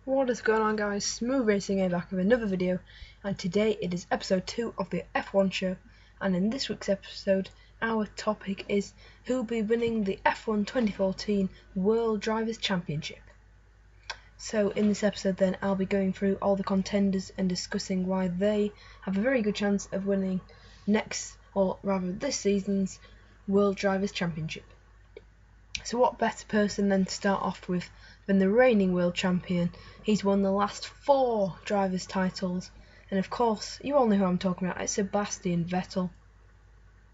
What is going on, guys? Smooth Racing here, back with another video, and today it is episode 2 of the F1 show. And in this week's episode, our topic is who will be winning the F1 2014 World Drivers' Championship. So in this episode then, I'll be going through all the contenders and discussing why they have a very good chance of winning this season's World Drivers' Championship. So what better person than to start off with than the reigning world champion? He's won the last 4 drivers' titles, and of course, you all know who I'm talking about. It's Sebastian Vettel.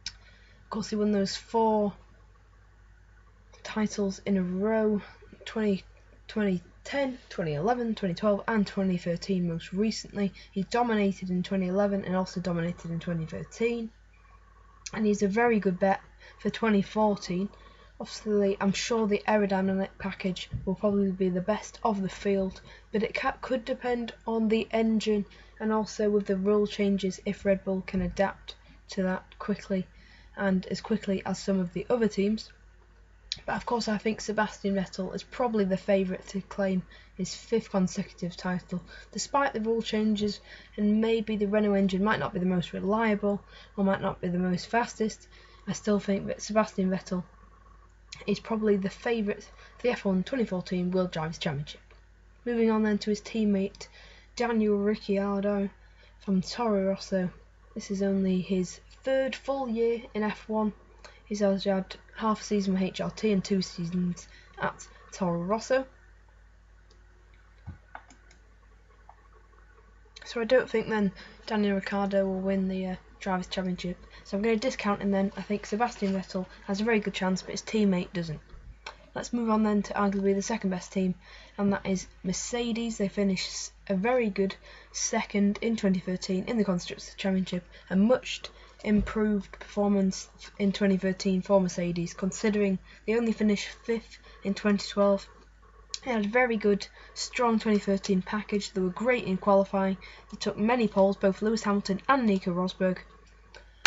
Of course, he won those 4 titles in a row: 2010, 2011, 2012, and 2013 most recently. He dominated in 2011 and also dominated in 2013, and he's a very good bet for 2014. Obviously, I'm sure the aerodynamic package will probably be the best of the field, but it could depend on the engine and also with the rule changes if Red Bull can adapt to that quickly and as quickly as some of the other teams. But of course, I think Sebastian Vettel is probably the favourite to claim his 5th consecutive title, despite the rule changes, and maybe the Renault engine might not be the most reliable or might not be the most fastest. I still think that Sebastian Vettel is probably the favourite for the F1 2014 World Drivers' Championship. Moving on then to his teammate Daniel Ricciardo from Toro Rosso. This is only his 3rd full year in F1. He's also had half a season with HRT and 2 seasons at Toro Rosso. So I don't think then Daniel Ricciardo will win the Drivers' Championship. So I'm going to discount him then. I think Sebastian Vettel has a very good chance, but his teammate doesn't. Let's move on then to arguably the second best team, and that is Mercedes. They finished a very good 2nd in 2013 in the Constructors' Championship, a much improved performance in 2013 for Mercedes, considering they only finished 5th in 2012. They had a very good, strong 2013 package. They were great in qualifying. They took many poles, both Lewis Hamilton and Nico Rosberg.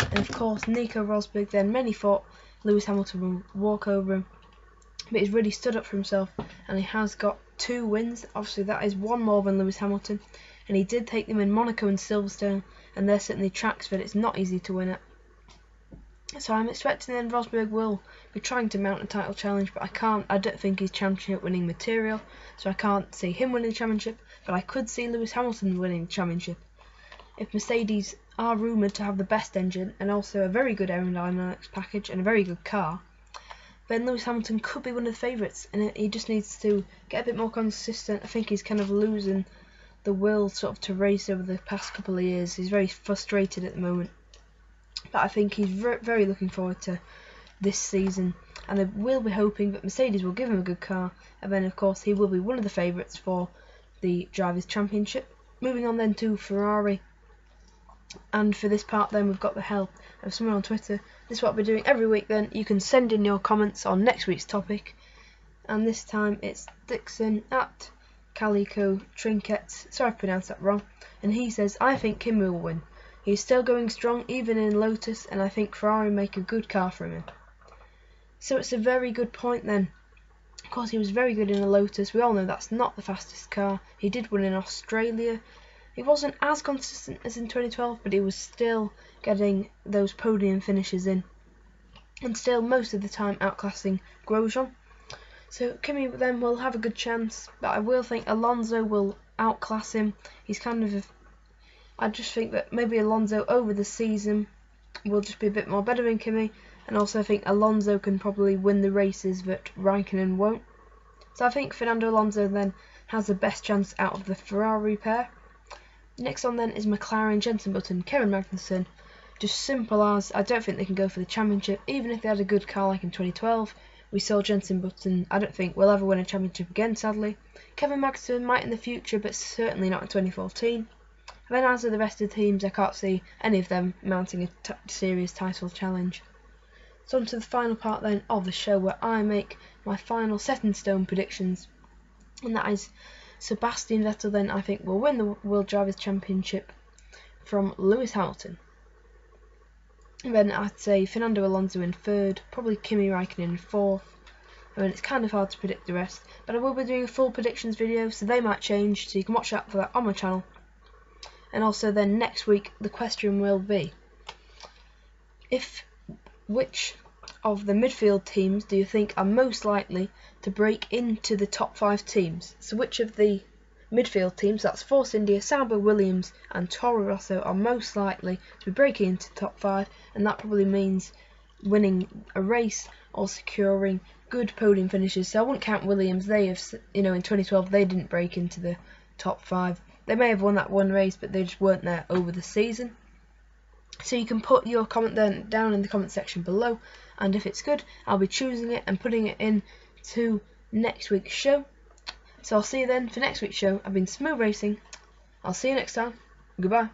And of course, Nico Rosberg then many thought Lewis Hamilton would walk over him, but he's really stood up for himself, and he has got 2 wins. Obviously, that is 1 more than Lewis Hamilton, and he did take them in Monaco and Silverstone, and they're certainly tracks that it's not easy to win at. So I'm expecting then Rosberg will be trying to mount a title challenge, but I don't think he's championship winning material, so I can't see him winning the championship, but I could see Lewis Hamilton winning the championship. If Mercedes are rumoured to have the best engine and also a very good aerodynamics package and a very good car, then Lewis Hamilton could be one of the favourites, and he just needs to get a bit more consistent. I think he's kind of losing the will sort of to race over the past couple of years. He's very frustrated at the moment, but I think he's very looking forward to this season, and I will be hoping that Mercedes will give him a good car, and then of course he will be one of the favourites for the Drivers' Championship. Moving on then to Ferrari. And for this part then, we've got the help of someone on Twitter. This is what we're doing every week then. You can send in your comments on next week's topic, and this time it's Dixon at Calico Trinkets. Sorry if I pronounced that wrong. And he says, I think Kimi will win. He's still going strong even in Lotus, and I think Ferrari make a good car for him. So it's a very good point then. Of course, he was very good in a Lotus. We all know that's not the fastest car. He did win in Australia. He wasn't as consistent as in 2012, but he was still getting those podium finishes in, and still most of the time outclassing Grosjean. So Kimi then will have a good chance, but I will think Alonso will outclass him. He's I just think that maybe Alonso over the season will just be a bit more better than Kimi, and also I think Alonso can probably win the races that Raikkonen won't. So I think Fernando Alonso then has the best chance out of the Ferrari pair. Next on then is McLaren, Jenson Button, Kevin Magnussen. Just simple as, I don't think they can go for the championship, even if they had a good car like in 2012. We saw Jenson Button, I don't think will ever win a championship again, sadly. Kevin Magnussen might in the future, but certainly not in 2014. And then as for the rest of the teams, I can't see any of them mounting a serious title challenge. So on to the final part then of the show, where I make my final set in stone predictions, and that is Sebastian Vettel then I think will win the World Drivers' Championship from Lewis Hamilton. And then I'd say Fernando Alonso in 3rd, probably Kimi Raikkonen in 4th, I mean, it's kind of hard to predict the rest, but I will be doing a full predictions video, so they might change, so you can watch out for that on my channel. And also then next week the question will be, which of the midfield teams do you think are most likely to break into the top 5 teams? So which of the midfield teams, that's Force India, Sauber, Williams and Toro Rosso, are most likely to be breaking into the top 5, and that probably means winning a race or securing good podium finishes. So I wouldn't count Williams. They have, in 2012 they didn't break into the top 5. They may have won that one race, but they just weren't there over the season. So you can put your comment down in the comment section below, and if it's good, I'll be choosing it and putting it in to next week's show. So I'll see you then for next week's show. I've been Smooth Racing. I'll see you next time. Goodbye.